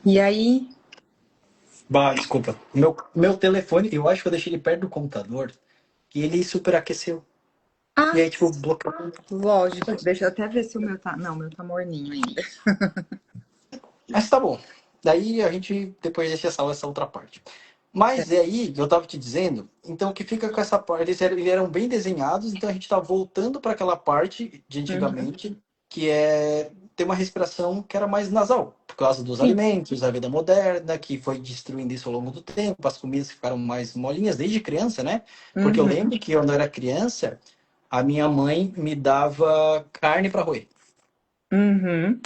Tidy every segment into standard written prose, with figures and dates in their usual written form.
E aí? Bah, desculpa. Meu telefone, eu acho que eu deixei ele perto do computador e ele superaqueceu. E Ah, aí, tipo, bloqueou. lógico. Deixa eu até ver se o meu tá. Não, o meu tá morninho ainda. Mas tá bom. Daí a gente depois deixa essa outra parte. Mas Certo. aí, eu tava te dizendo, então que fica com essa parte, eles eram bem desenhados, então a gente tá voltando para aquela parte de Uhum. antigamente, que é ter uma respiração que era mais nasal, por causa dos Sim. alimentos, a vida moderna, que foi destruindo isso ao longo do tempo, as comidas ficaram mais molinhas desde criança, né? Porque eu Uhum. lembro que quando eu era criança, a minha mãe me dava carne para roer, Uhum.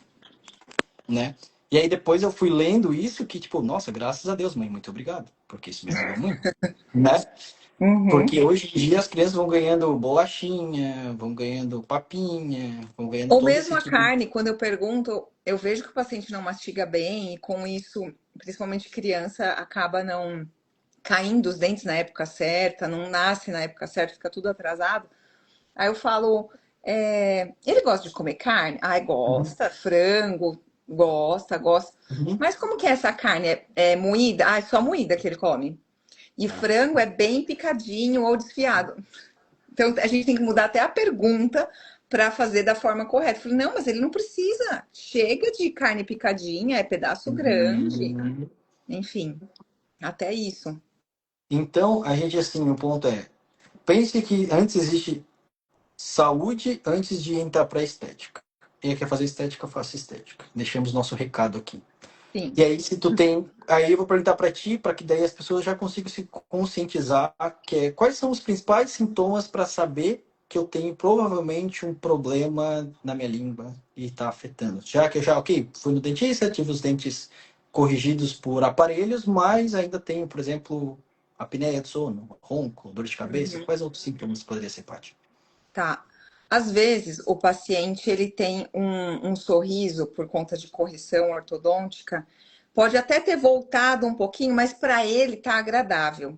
né? E aí depois eu fui lendo isso que, tipo, nossa, graças a Deus, mãe, muito obrigado, porque isso me ajudou muito, né? Uhum. Porque hoje em dia as crianças vão ganhando bolachinha, vão ganhando papinha, vão ganhando Ou todo mesmo esse a tipo. carne, quando eu pergunto, eu vejo que o paciente não mastiga bem e com isso, principalmente criança, acaba não caindo os dentes na época certa, não nasce na época certa, fica tudo atrasado. Aí eu falo, ele gosta de comer carne? Ai, Uhum. gosta. Frango, gosta, gosta. Uhum. Mas como que é essa carne? É moída? Ah, é só moída que ele come. E frango é bem picadinho ou desfiado. Então a gente tem que mudar até a pergunta para fazer da forma correta. Eu falei, não, mas ele não precisa. Chega de carne picadinha, é pedaço grande. Uhum. Enfim, até isso. Então, a gente, assim, o ponto é, pense que antes existe saúde antes de entrar para a estética. Ele quer fazer estética, faça estética. Deixamos nosso recado aqui. Sim. E aí, se tu tem. Aí eu vou perguntar para ti, para que daí as pessoas já consigam se conscientizar, que é quais são os principais sintomas para saber que eu tenho provavelmente um problema na minha língua e está afetando. Já que eu já, ok, fui no dentista, tive os dentes corrigidos por aparelhos, mas ainda tenho, por exemplo, apneia de sono, ronco, dor de cabeça. Uhum. Quais outros sintomas poderia ser, Paty? Tá. Às vezes, o paciente ele tem um sorriso por conta de correção ortodôntica, pode até ter voltado um pouquinho, mas para ele tá agradável.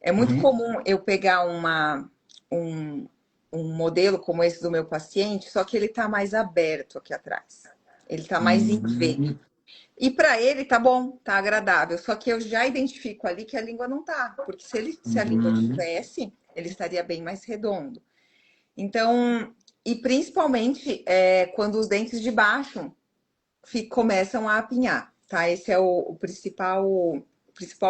É muito Uhum. comum eu pegar um, um modelo como esse do meu paciente, só que ele tá mais aberto aqui atrás. Ele tá mais em V. Uhum. E para ele tá bom, tá agradável. Só que eu já identifico ali que a língua não tá, porque se a língua Uhum. tivesse, ele estaria bem mais redondo. Então, e principalmente quando os dentes de baixo começam a apinhar, tá? Esse é o principal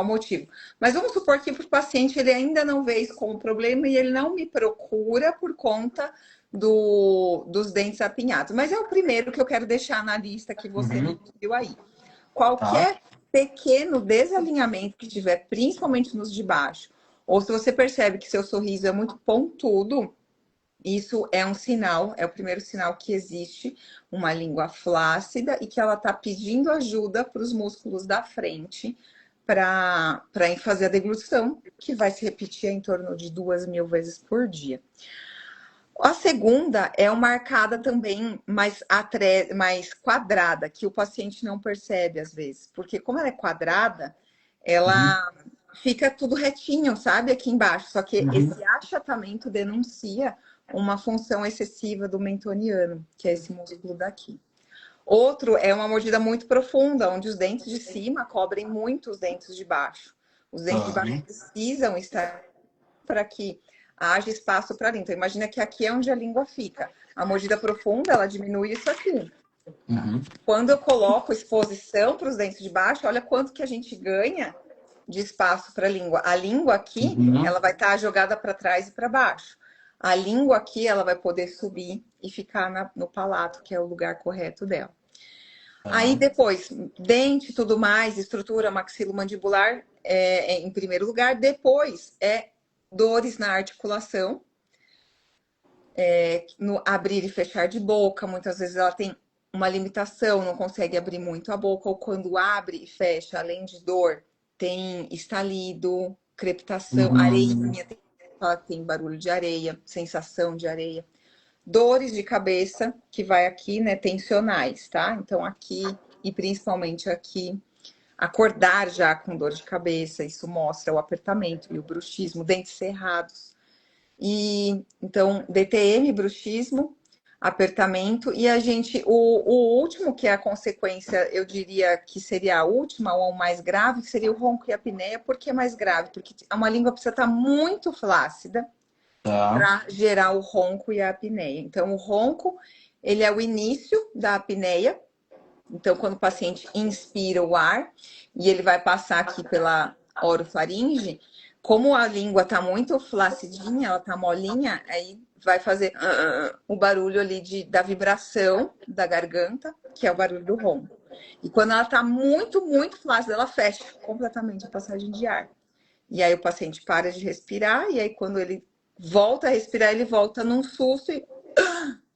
motivo. Mas vamos supor que para o paciente ele ainda não vê isso como problema e ele não me procura por conta dos dentes apinhados. Mas é o primeiro que eu quero deixar na lista que você me Uhum. pediu aí. Tá. Qualquer pequeno desalinhamento que tiver, principalmente nos de baixo, ou se você percebe que seu sorriso é muito pontudo, isso é um sinal, é o primeiro sinal que existe uma língua flácida e que ela está pedindo ajuda para os músculos da frente para fazer a deglutição, que vai se repetir em torno de 2.000 vezes por dia. A segunda é uma arcada também mais quadrada, que o paciente não percebe às vezes, porque como ela é quadrada, Uhum. ela fica tudo retinho, sabe, aqui embaixo. Só que Uhum. esse achatamento denuncia uma função excessiva do mentoniano, que é esse músculo daqui. Outro é uma mordida muito profunda, onde os dentes de cima cobrem muito os dentes de baixo. Os dentes de baixo Aham. precisam estar para que haja espaço para a língua. Então, imagina que aqui é onde a língua fica. A mordida profunda, ela diminui isso aqui. Uhum. Quando eu coloco exposição para os dentes de baixo, olha quanto que a gente ganha de espaço para a língua. A língua aqui, Uhum. ela vai estar jogada para trás e para baixo. A língua aqui, ela vai poder subir e ficar no palato, que é o lugar correto dela. Aí Tá. depois, dente, tudo mais, estrutura maxilomandibular em primeiro lugar. Depois dores na articulação, no abrir e fechar de boca. Muitas vezes ela tem uma limitação, não consegue abrir muito a boca, ou quando abre e fecha, além de dor, tem estalido, crepitação, Uhum. areinha, tem barulho de areia, sensação de areia. Dores de cabeça, que vai aqui, né, tensionais, tá? Então aqui, e principalmente aqui, acordar já com dor de cabeça, isso mostra o apertamento e o bruxismo, dentes cerrados. E então, DTM, bruxismo, apertamento, e a gente, o último, que é a consequência, eu diria que seria a última, ou o mais grave, que seria o ronco e a apneia. Por que mais grave? Porque uma língua precisa estar muito flácida Tá. para gerar o ronco e a apneia. Então, o ronco, ele é o início da apneia. Então, quando o paciente inspira o ar, e ele vai passar aqui pela orofaringe, como a língua está muito flacidinha, ela está molinha, aí vai fazer o barulho ali da vibração da garganta, que é o barulho do ronco. E quando ela está muito, muito flácida, ela fecha completamente a passagem de ar. E aí o paciente para de respirar, e aí quando ele volta a respirar, ele volta num susto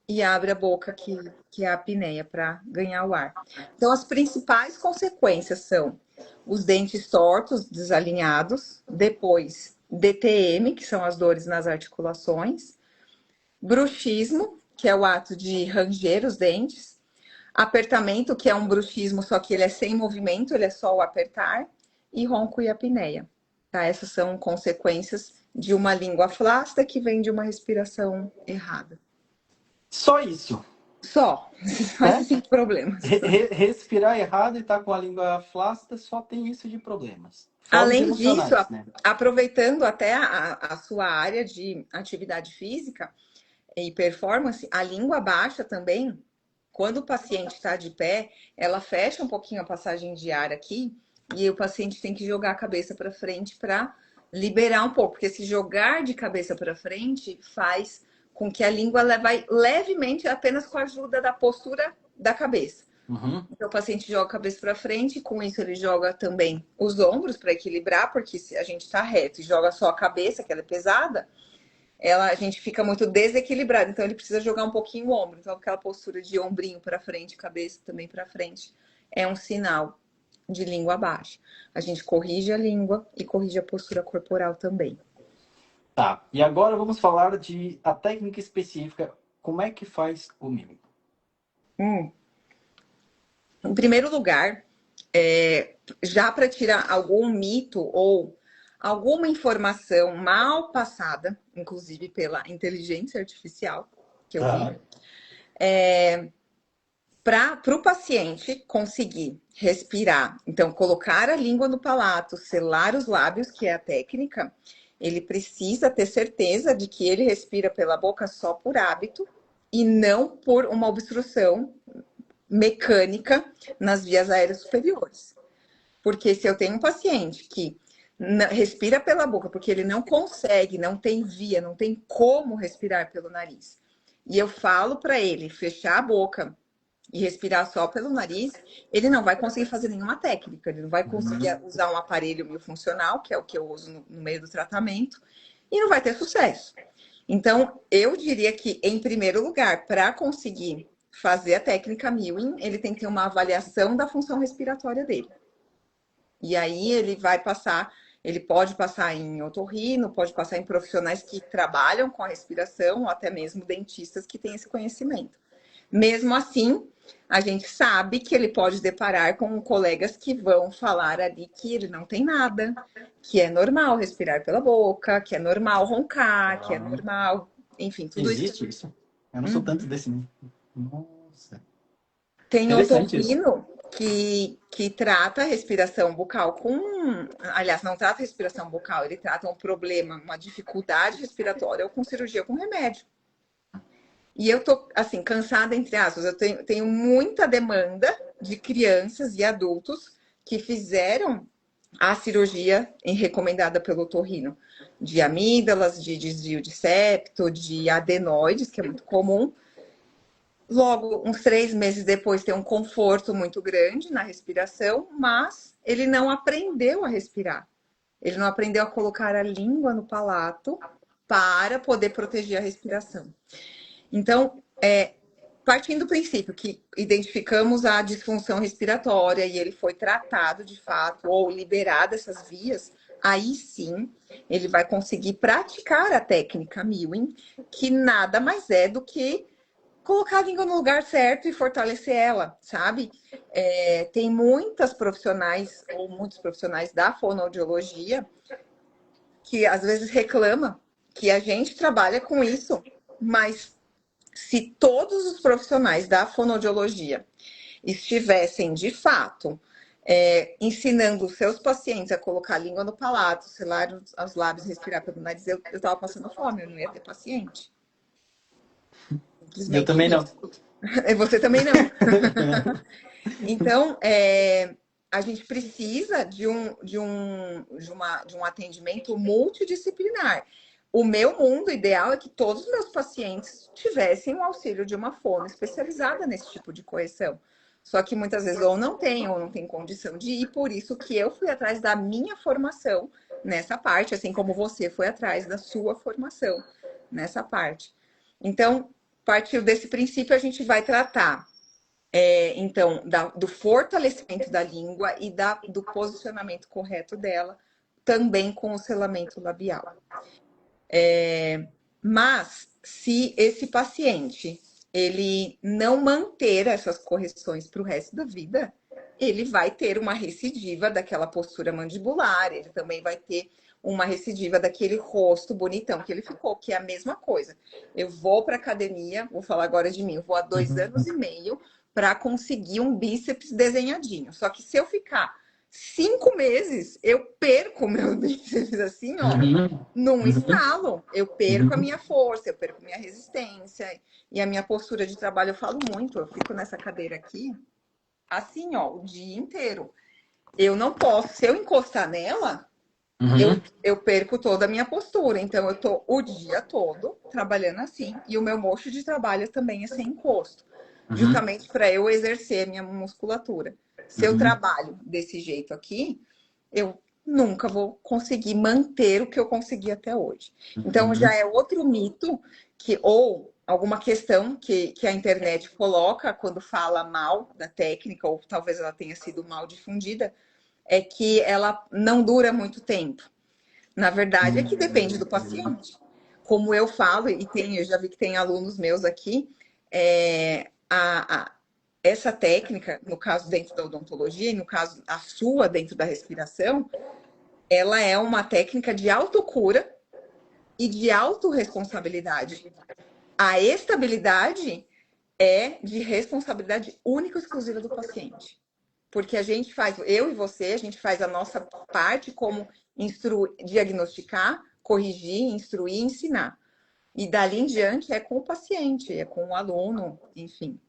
e abre a boca, que é a apneia, para ganhar o ar. Então, as principais consequências são os dentes tortos, desalinhados, depois DTM, que são as dores nas articulações, bruxismo, que é o ato de ranger os dentes, apertamento, que é um bruxismo, só que ele é sem movimento, ele é só o apertar, e ronco e apneia. Tá? Essas são consequências de uma língua flácida que vem de uma respiração errada. Só isso, Só. Só né? esses 5 problemas. Respirar errado e estar com a língua flácida só tem isso de problemas. Fora os Além disso, emocionais, né? aproveitando até a sua área de atividade física e performance, a língua baixa também, quando o paciente está de pé, ela fecha um pouquinho a passagem de ar aqui, e o paciente tem que jogar a cabeça para frente para liberar um pouco, porque se jogar de cabeça para frente faz com que a língua vai levemente, apenas com a ajuda da postura da cabeça. Uhum. Então, o paciente joga a cabeça para frente, com isso ele joga também os ombros para equilibrar, porque se a gente está reto e joga só a cabeça, que ela é pesada, a gente fica muito desequilibrado. Então, ele precisa jogar um pouquinho o ombro. Então, aquela postura de ombrinho para frente, cabeça também para frente, é um sinal de língua baixa. A gente corrige a língua e corrige a postura corporal também. Tá. E agora vamos falar de a técnica específica. Como é que faz o mímico? Em primeiro lugar, já para tirar algum mito ou alguma informação mal passada, inclusive pela inteligência artificial, que eu vi, Tá. para o paciente conseguir respirar, então colocar a língua no palato, selar os lábios, que é a técnica, ele precisa ter certeza de que ele respira pela boca só por hábito e não por uma obstrução mecânica nas vias aéreas superiores. Porque se eu tenho um paciente que respira pela boca porque ele não consegue, não tem via, não tem como respirar pelo nariz, e eu falo para ele fechar a boca e respirar só pelo nariz, ele não vai conseguir fazer nenhuma técnica, ele não vai conseguir usar um aparelho miofuncional, que é o que eu uso no meio do tratamento, e não vai ter sucesso. Então, eu diria que, em primeiro lugar, para conseguir fazer a técnica Mewing, ele tem que ter uma avaliação da função respiratória dele. E aí ele vai passar, ele pode passar em otorrino, pode passar em profissionais que trabalham com a respiração, ou até mesmo dentistas que têm esse conhecimento. Mesmo assim, a gente sabe que ele pode deparar com colegas que vão falar ali que ele não tem nada, que é normal respirar pela boca, que é normal roncar, que é Ah, normal, enfim, tudo isso. existe isso? Eu não sou tanto desse. Nossa. Tem Interessante isso. otorrino que trata a respiração bucal com. Aliás, não trata a respiração bucal, ele trata um problema, uma dificuldade respiratória ou com cirurgia com remédio. E eu tô, assim, cansada, entre aspas, eu tenho muita demanda de crianças e adultos que fizeram a cirurgia recomendada pelo otorrino, de amígdalas, de desvio de septo, de adenoides, que é muito comum. Logo, uns 3 meses depois, tem um conforto muito grande na respiração, mas ele não aprendeu a respirar. Ele não aprendeu a colocar a língua no palato para poder proteger a respiração. Então, partindo do princípio que identificamos a disfunção respiratória e ele foi tratado de fato ou liberado essas vias, aí sim ele vai conseguir praticar a técnica Mewing, que nada mais é do que colocar a língua no lugar certo e fortalecer ela, sabe? Tem muitas profissionais ou muitos profissionais da fonoaudiologia que às vezes reclamam que a gente trabalha com isso, mas Se todos os profissionais da fonoaudiologia estivessem, de fato, ensinando os seus pacientes a colocar a língua no palato, selar os lábios, respirar pelo nariz, eu estava passando fome, eu não ia ter paciente. Eu Simplesmente também não. isso. Você também não. Então, a gente precisa de um atendimento multidisciplinar. O meu mundo ideal é que todos os meus pacientes tivessem o auxílio de uma fono especializada nesse tipo de correção. Só que muitas vezes ou não tem condição de ir, por isso que eu fui atrás da minha formação nessa parte, assim como você foi atrás da sua formação nessa parte. Então, a partir desse princípio, a gente vai tratar então, do fortalecimento da língua e do posicionamento correto dela, também com o selamento labial. Mas, se esse paciente ele não manter essas correções para o resto da vida, ele vai ter uma recidiva daquela postura mandibular, ele também vai ter uma recidiva daquele rosto bonitão que ele ficou, que é a mesma coisa. Eu vou para academia, vou falar agora de mim, eu vou há 2 anos e meio para conseguir um bíceps desenhadinho. Só que se eu ficar 5 meses, eu perco meu bíceps assim, ó, num estalo. Eu perco a minha força, eu perco minha resistência e a minha postura de trabalho. Eu falo muito, eu fico nessa cadeira aqui, assim, ó, o dia inteiro. Eu não posso, se eu encostar nela, eu perco toda a minha postura. Então, eu tô o dia todo trabalhando assim. E o meu mocho de trabalho também é sem encosto. Justamente para eu exercer a minha musculatura. Se eu trabalho desse jeito aqui, eu nunca vou conseguir manter o que eu consegui até hoje. Então, já é outro mito ou alguma questão que a internet coloca quando fala mal da técnica, ou talvez ela tenha sido mal difundida, é que ela não dura muito tempo. Na verdade, é que depende do paciente. Como eu falo, eu já vi que tem alunos meus aqui, essa técnica, no caso dentro da odontologia, e no caso a sua dentro da respiração, ela é uma técnica de autocura e de autorresponsabilidade. A estabilidade é de responsabilidade única e exclusiva do paciente. Porque a gente faz, eu e você, a gente faz a nossa parte como diagnosticar, corrigir, instruir, ensinar. E dali em diante é com o paciente, é com o aluno, enfim.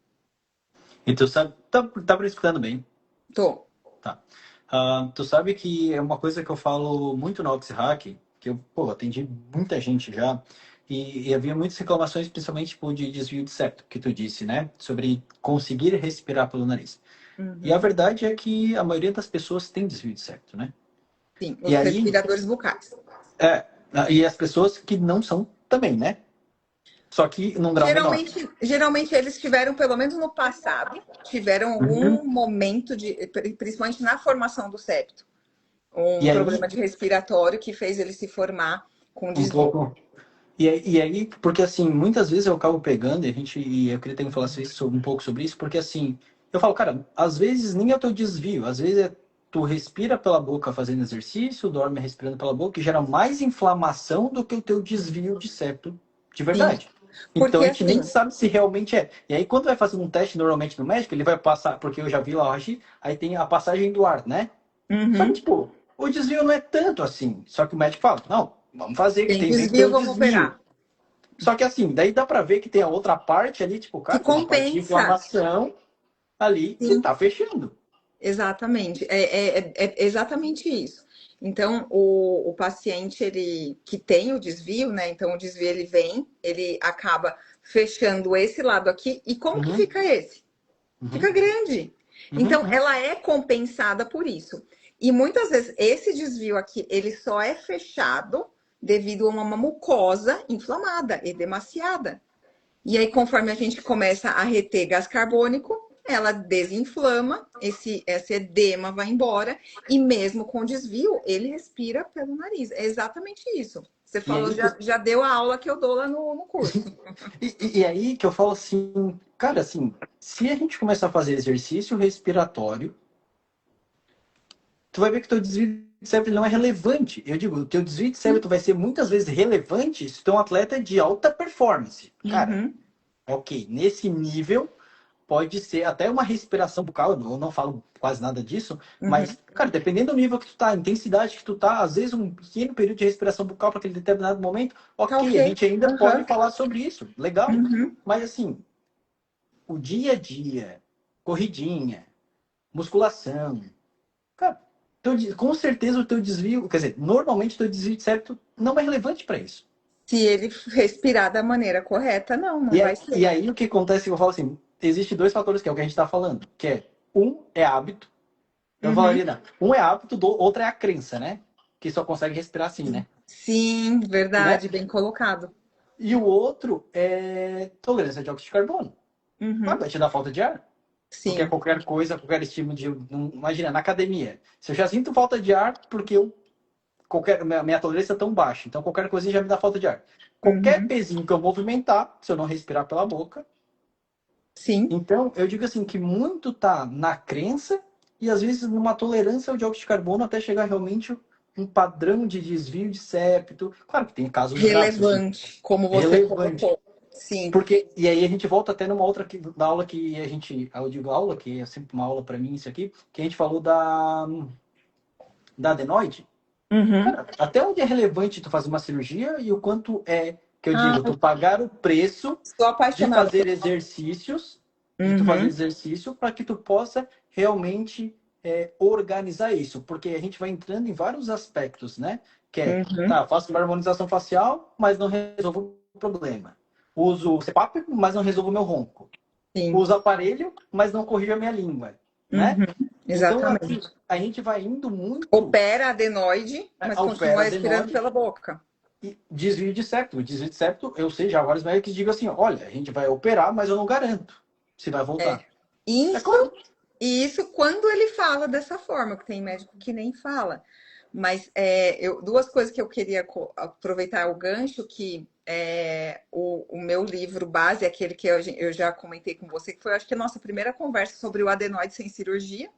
E tu sabe, tá me escutando bem. Tô. Tá. Tu sabe que é uma coisa que eu falo muito no OxHack, que eu, atendi muita gente já, e havia muitas reclamações, principalmente tipo, de desvio de septo, que tu disse, né? Sobre conseguir respirar pelo nariz. E a verdade é que a maioria das pessoas tem desvio de septo, né? Sim, E os aí, respiradores bucais. e as pessoas que não são também, né? Só que num grau menor. Geralmente eles tiveram, pelo menos no passado, tiveram algum momento principalmente na formação do septo, um E aí, problema de respiratório que fez ele se formar com um desvio. pouco. E aí, porque assim, muitas vezes eu acabo pegando, e eu queria ter que falar um pouco sobre isso, porque assim, eu falo, cara, às vezes nem é o teu desvio, às vezes tu respira pela boca fazendo exercício, dorme respirando pela boca, e gera mais inflamação do que o teu desvio de septo de Sim, verdade. Então porque a gente nem assim, sabe se realmente é. E aí, quando vai fazer um teste normalmente no médico, ele vai passar, porque eu já vi lá hoje, aí tem a passagem do ar, né? Só que, tipo, o desvio não é tanto assim. Só que o médico fala, não, vamos fazer, que tem tem bem que ter desvio, o vamos desvio. operar. Só que assim, daí dá pra ver que tem a outra parte ali, tipo, Que cara, tem uma parte de compensa. inflamação ali que Sim, tá fechando. exatamente. É exatamente isso. Então, o paciente ele que tem o desvio, né? Então, o desvio ele vem, ele acaba fechando esse lado aqui. E como que Uhum, fica esse? uhum, Fica grande. uhum, Então, ela é compensada por isso. E muitas vezes esse desvio aqui, ele só é fechado devido a uma mucosa inflamada, edemaciada. E aí, conforme a gente começa a reter gás carbônico, ela desinflama, esse edema vai embora, e mesmo com desvio, ele respira pelo nariz. É exatamente isso. Você E falou, aí, já deu a aula que eu dou lá no curso. e aí que eu falo assim, cara, assim, se a gente começar a fazer exercício respiratório, tu vai ver que o teu desvio de cérebro não é relevante. Eu digo, o teu desvio de cérebro vai ser muitas vezes relevante se tu é um atleta de alta performance. Cara, Uhum. Ok, nesse nível pode ser até uma respiração bucal, eu não falo quase nada disso, Uhum. mas, cara, dependendo do nível que tu tá, a intensidade que tu tá, às vezes um pequeno período de respiração bucal para aquele determinado momento, Tá ok, a ok. gente ainda pode Aham. falar sobre isso, legal. Uhum. Mas assim, o dia a dia, corridinha, musculação, cara, com certeza o teu desvio, quer dizer, normalmente o teu desvio de septo não é relevante para isso. Se ele respirar da maneira correta, não, não vai ser. E aí o que acontece, eu falo assim, existe dois fatores que é o que a gente está falando, que é, um é hábito, eu Uhum. falaria, não, um é hábito, outro é a crença, né? Que só consegue respirar assim, né? Sim, Né? verdade, bem colocado. E o outro é tolerância de óxido de carbono. Ah, Uhum. vai te dar falta de ar. Porque Sim. qualquer coisa, qualquer estímulo de. Imagina, na academia. Se eu já sinto falta de ar, porque minha tolerância é tão baixa. Então qualquer coisinha já me dá falta de ar. Qualquer Uhum. pezinho que eu movimentar, se eu não respirar pela boca. Sim. Então, eu digo assim, que muito tá na crença e às vezes numa tolerância ao dióxido de carbono até chegar realmente um padrão de desvio de septo. Claro que tem casos graves, assim, Relevante, como você relevante. colocou. Sim. Porque, e aí a gente volta até numa outra da aula que a gente, eu digo aula, que é sempre uma aula para mim isso aqui, que a gente falou da adenoide. Uhum. Cara, até onde é relevante tu fazer uma cirurgia e o quanto é, que eu Ah, digo, tu pagar o preço sou de apaixonada por. fazer exercícios, de tu fazer Uhum. exercício para que tu possa realmente organizar isso, porque a gente vai entrando em vários aspectos, né? Que é, Uhum. tá, faço uma harmonização facial, mas não resolvo o problema. Uso CPAP, mas não resolvo o meu ronco. Sim. Uso aparelho, mas não corrijo a minha língua, né? Uhum. Então, assim, Exatamente. a gente vai indo muito Opera a adenoide, mas ao pé continua respirando adenoide pela boca. e desvio de septo. O desvio de septo, eu sei já vários médicos que digam assim, olha, a gente vai operar, mas eu não garanto se vai É. voltar. É Isso, claro. e isso quando ele fala dessa forma, que tem médico que nem fala. Mas duas coisas que eu queria aproveitar o gancho, que o meu livro base, aquele que eu já comentei com você, que foi, acho que a nossa primeira conversa sobre o adenoide sem cirurgia,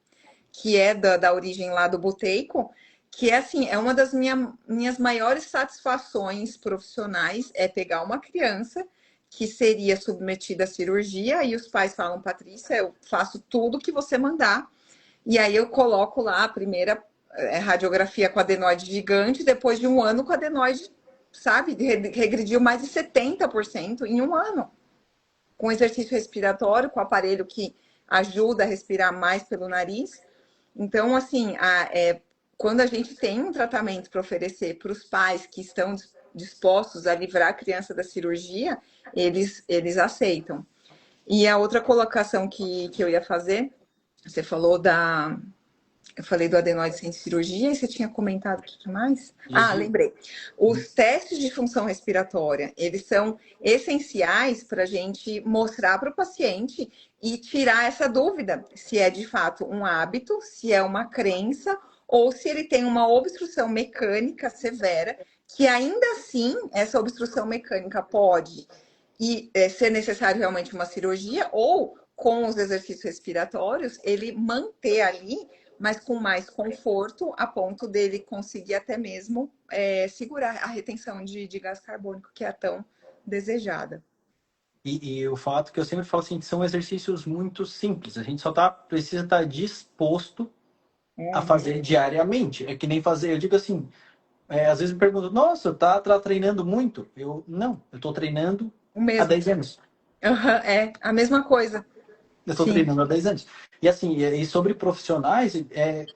que é da origem lá do boteico, que é assim, é uma das minhas maiores satisfações profissionais é pegar uma criança que seria submetida à cirurgia e os pais falam, Patrícia, eu faço tudo que você mandar. E aí eu coloco lá a primeira radiografia com adenoide gigante, depois de um ano com adenoide, sabe, regrediu mais de 70% em um ano. Com exercício respiratório, com aparelho que ajuda a respirar mais pelo nariz. Então, assim, quando a gente tem um tratamento para oferecer para os pais que estão dispostos a livrar a criança da cirurgia, eles aceitam. E a outra colocação que eu ia fazer, você falou eu falei do adenoide sem cirurgia e você tinha comentado o que mais? Ah, Desvio. lembrei. Os testes de função respiratória, eles são essenciais para a gente mostrar para o paciente e tirar essa dúvida se é de fato um hábito, se é uma crença ou se ele tem uma obstrução mecânica severa, que ainda assim essa obstrução mecânica pode ser necessário realmente uma cirurgia ou com os exercícios respiratórios ele manter ali mas com mais conforto, a ponto dele conseguir até mesmo segurar a retenção de gás carbônico que é tão desejada. E o fato que eu sempre falo assim, são exercícios muito simples. A gente só precisa estar disposto a Uhum. fazer diariamente. É que nem fazer, eu digo assim, às vezes me perguntam, nossa, tá treinando muito? Não, eu estou treinando O há mesmo. 10 anos. Uhum, é a mesma coisa. Eu estou Sim. treinando há 10 anos. E assim, e sobre profissionais,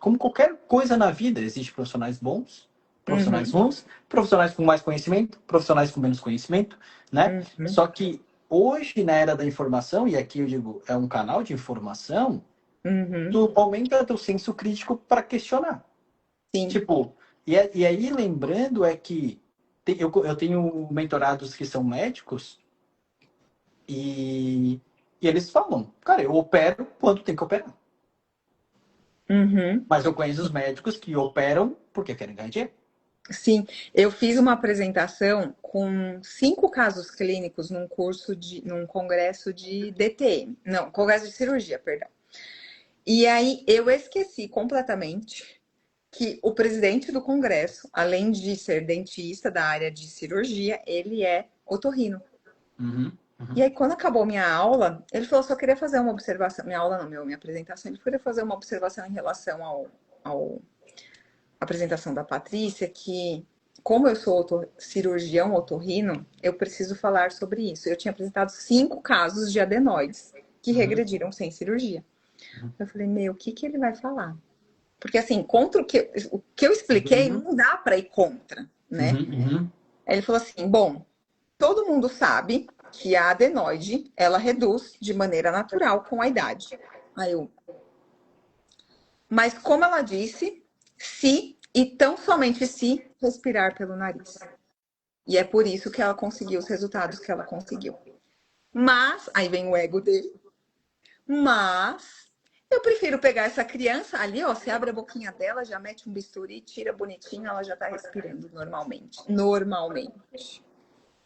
como qualquer coisa na vida, existem profissionais bons, profissionais Uhum, ruins, profissionais com mais conhecimento, profissionais com menos conhecimento, né? uhum, Só que hoje, na era da informação, e aqui eu digo, é um canal de informação, uhum. tu aumenta teu senso crítico para questionar. Sim. Tipo, e aí lembrando é que eu tenho mentorados que são médicos e eles falam, cara, eu opero quando tem que operar. Uhum. Mas eu conheço os médicos que operam porque querem ganhar dinheiro. Sim, eu fiz uma apresentação com 5 casos clínicos num congresso de DTM, não, congresso de cirurgia, perdão. E aí eu esqueci completamente que o presidente do Congresso, além de ser dentista da área de cirurgia, ele é otorrino. Uhum. E aí, quando acabou minha aula, ele falou, só queria fazer uma observação. Minha aula não, minha apresentação. Ele queria fazer uma observação em relação ao apresentação da Patrícia, que como eu sou cirurgião otorrino, eu preciso falar sobre isso. Eu tinha apresentado 5 casos de adenoides que Uhum. regrediram sem cirurgia. Uhum. Eu falei, meu, o que que ele vai falar? Porque assim, contra o que eu expliquei, Uhum. não dá para ir contra, né? Uhum. Uhum. Aí ele falou assim, bom, todo mundo sabe que a adenoide, ela reduz de maneira natural com a idade. Aí eu, mas como ela disse, se e tão somente se respirar pelo nariz. E é por isso que ela conseguiu os resultados que ela conseguiu. Mas, aí vem o ego dele, mas eu prefiro pegar essa criança ali, ó, você abre a boquinha dela, já mete um bisturi, tira bonitinho, ela já tá respirando normalmente. Normalmente.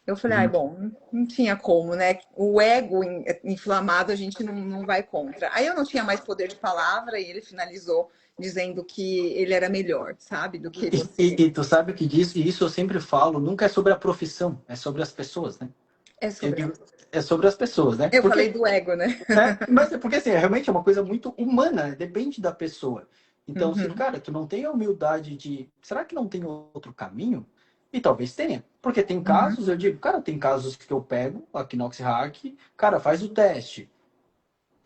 Eu falei, ai, Uhum. bom, não tinha como, né? O ego inflamado a gente não vai contra. Aí eu não tinha mais poder de palavra e ele finalizou dizendo que ele era melhor, sabe? Do que você. E tu sabe que disso, e isso eu sempre falo, nunca é sobre a profissão, é sobre as pessoas, né? É Eu sobre. digo, é sobre as pessoas, né? Eu falei Porque, do ego, né? mas é porque assim, realmente é uma coisa muito humana, né? Depende da pessoa. Então, se, Uhum, cara, tu não tem a humildade de, será que não tem outro caminho? E talvez tenha. Porque tem uhum. casos, eu digo, cara, tem casos que eu pego aqui no Hack, cara, faz o teste.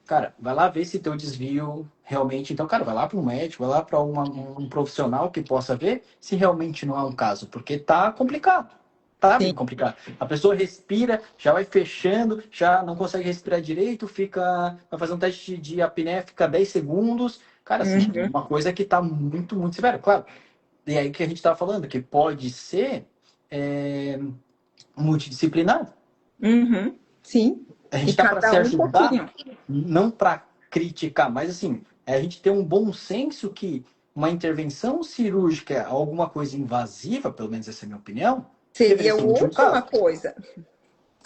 Cara, vai lá ver se teu desvio realmente. Então, cara, vai lá para um médico, vai lá para um profissional que possa ver se realmente não é um caso, porque tá complicado. Tá bem Sim. complicado. A pessoa respira, já vai fechando, já não consegue respirar direito, vai fazer um teste de apneia, fica 10 segundos. Cara, assim, é Uhum, uma coisa que tá muito, muito severa. Claro, e aí que a gente tava falando, que pode ser é, multidisciplinar. uhum, sim. A gente E está para se cada um ajudar, pouquinho. não para criticar, mas assim, é a gente ter um bom senso que uma intervenção cirúrgica, alguma coisa invasiva, pelo menos essa é a minha opinião, deveria Seria a ser o último última caso. coisa.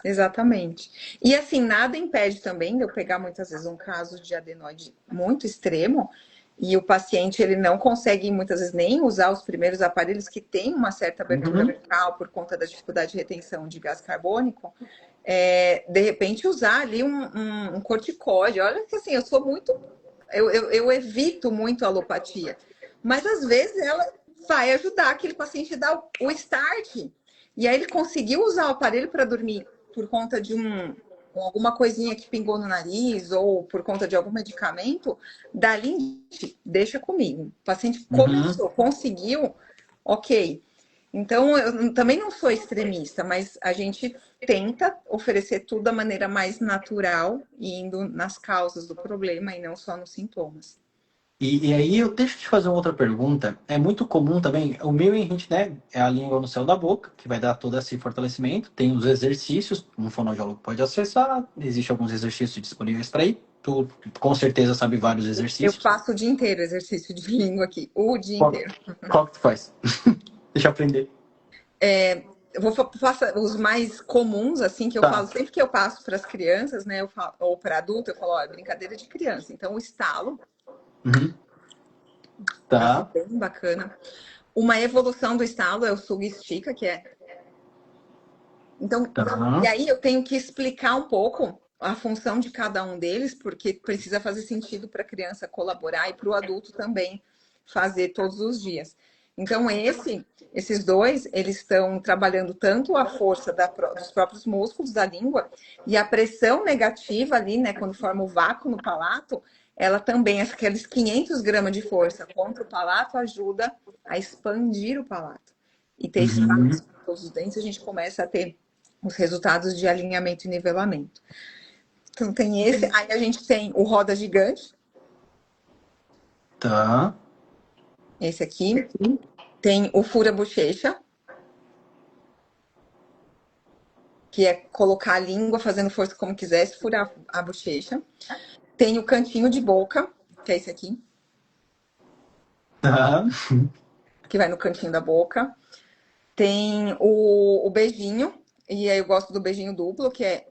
Exatamente. E assim, nada impede também de eu pegar muitas vezes um caso de adenoide muito extremo e o paciente ele não consegue muitas vezes nem usar os primeiros aparelhos que têm uma certa abertura Uhum. vertical por conta da dificuldade de retenção de gás carbônico, de repente usar ali um corticóide. Olha que assim, eu sou muito, eu evito muito a alopatia, mas às vezes ela vai ajudar aquele paciente a dar o start. E aí ele conseguiu usar o aparelho para dormir por conta de alguma coisinha que pingou no nariz ou por conta de algum medicamento, dali em diante, deixa comigo. O paciente Uhum. começou, conseguiu, ok. Então, eu também não sou extremista, mas a gente tenta oferecer tudo da maneira mais natural e indo nas causas do problema e não só nos sintomas. E aí eu deixo te fazer uma outra pergunta. É muito comum também, o meu a gente, né, é a língua no céu da boca, que vai dar todo esse fortalecimento. Tem os exercícios, um fonoaudiólogo pode acessar, existem alguns exercícios disponíveis para ir. Tu com certeza sabe vários Eu exercícios. faço o dia inteiro exercício de língua aqui, o dia Qual, inteiro. qual que tu faz? Deixa eu aprender. Eu vou passar os mais comuns, assim, que eu Tá. falo, sempre que eu passo para as crianças, né, ou para adulto, eu falo, ó, é brincadeira de criança. Então, o estalo, Uhum. esse é Tá. bem bacana. Uma evolução do estalo é o suga e estica, que é. Então, e Tá. aí eu tenho que explicar um pouco a função de cada um deles, porque precisa fazer sentido para a criança colaborar e para o adulto também fazer todos os dias. Então, esses dois, eles estão trabalhando tanto a força dos próprios músculos da língua e a pressão negativa ali, né, quando forma o vácuo no palato, ela também, aqueles 500 gramas de força contra o palato, ajuda a expandir o palato. E ter Uhum. espaço para todos os dentes, a gente começa a ter os resultados de alinhamento e nivelamento. Então tem esse, aí a gente tem o roda gigante, Tá. esse aqui, tem o fura bochecha, que é colocar a língua fazendo força como quisesse, furar a bochecha. Tem o cantinho de boca, que é esse aqui, Tá. que vai no cantinho da boca. Tem o beijinho, e aí eu gosto do beijinho duplo, que é.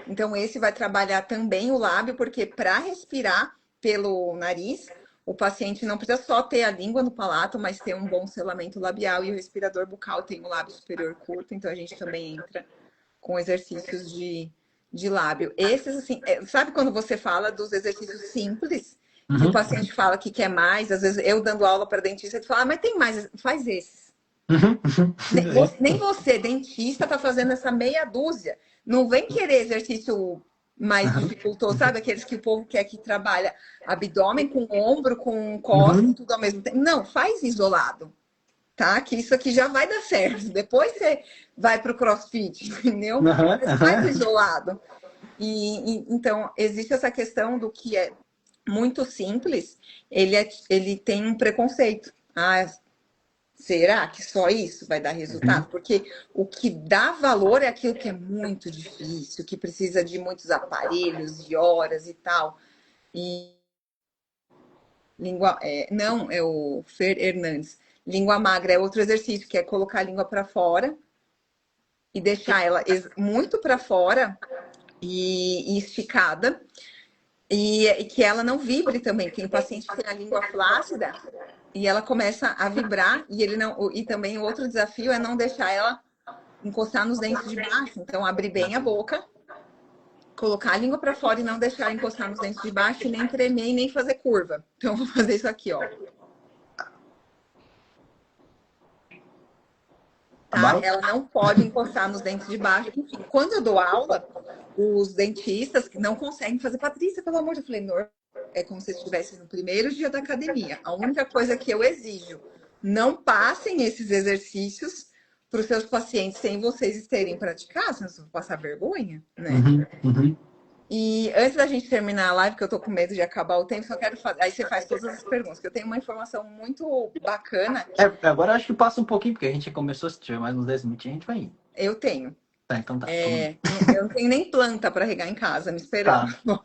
Então, esse vai trabalhar também o lábio, porque para respirar pelo nariz, o paciente não precisa só ter a língua no palato, mas ter um bom selamento labial, e o respirador bucal tem o lábio superior curto, então a gente também entra com exercícios de lábio. Esses, assim, sabe quando você fala dos exercícios simples, que o Uhum. paciente fala que quer mais, às vezes eu dando aula para dentista, ele fala, mas tem mais, faz esses. Uhum. Nem você, dentista, tá fazendo essa meia dúzia. Não vem querer exercício mais dificultoso, sabe? Aqueles que o povo quer que trabalha abdômen com ombro, com costa, Uhum. tudo ao mesmo tempo. Não, faz isolado, tá? Que isso aqui já vai dar certo. Depois você vai pro CrossFit, entendeu? Uhum. Mas faz o isolado. Então, existe essa questão do que é muito simples, ele tem um preconceito. Ah, será que só isso vai dar Uhum. resultado? Porque o que dá valor é aquilo que é muito difícil, que precisa de muitos aparelhos e horas e tal. E não, é o Fer Hernandes. Língua magra é outro exercício, que é colocar a língua para fora e deixar ela muito para fora e esticada. E que ela não vibre também. Tem paciente que tem a língua flácida e ela começa a vibrar e ele não. E também o outro desafio é não deixar ela encostar nos dentes de baixo. Então, abrir bem a boca, colocar a língua para fora e não deixar ela encostar nos dentes de baixo, e nem tremer e nem fazer curva. Então, eu vou fazer isso aqui, ó. Tá? Abaixo? Ela não pode encostar nos dentes de baixo. Enfim, quando eu dou aula, os dentistas que não conseguem fazer, Patrícia, pelo amor de Deus, eu falei, Nor, é como se estivesse no primeiro dia da academia. A única coisa que eu exijo, não passem esses exercícios para os seus pacientes sem vocês terem praticado, senão vocês vão passar vergonha, né? Uhum. Uhum. E antes da gente terminar a live, que eu tô com medo de acabar o tempo, só quero fazer. Aí você faz todas as perguntas, que eu tenho uma informação muito bacana. Agora acho que passa um pouquinho, porque a gente começou, se tiver mais uns 10 minutinhos, a gente vai indo. Eu tenho. Tá, então tá. Vamos. Eu não tenho nem planta para regar em casa, me esperando. Tá.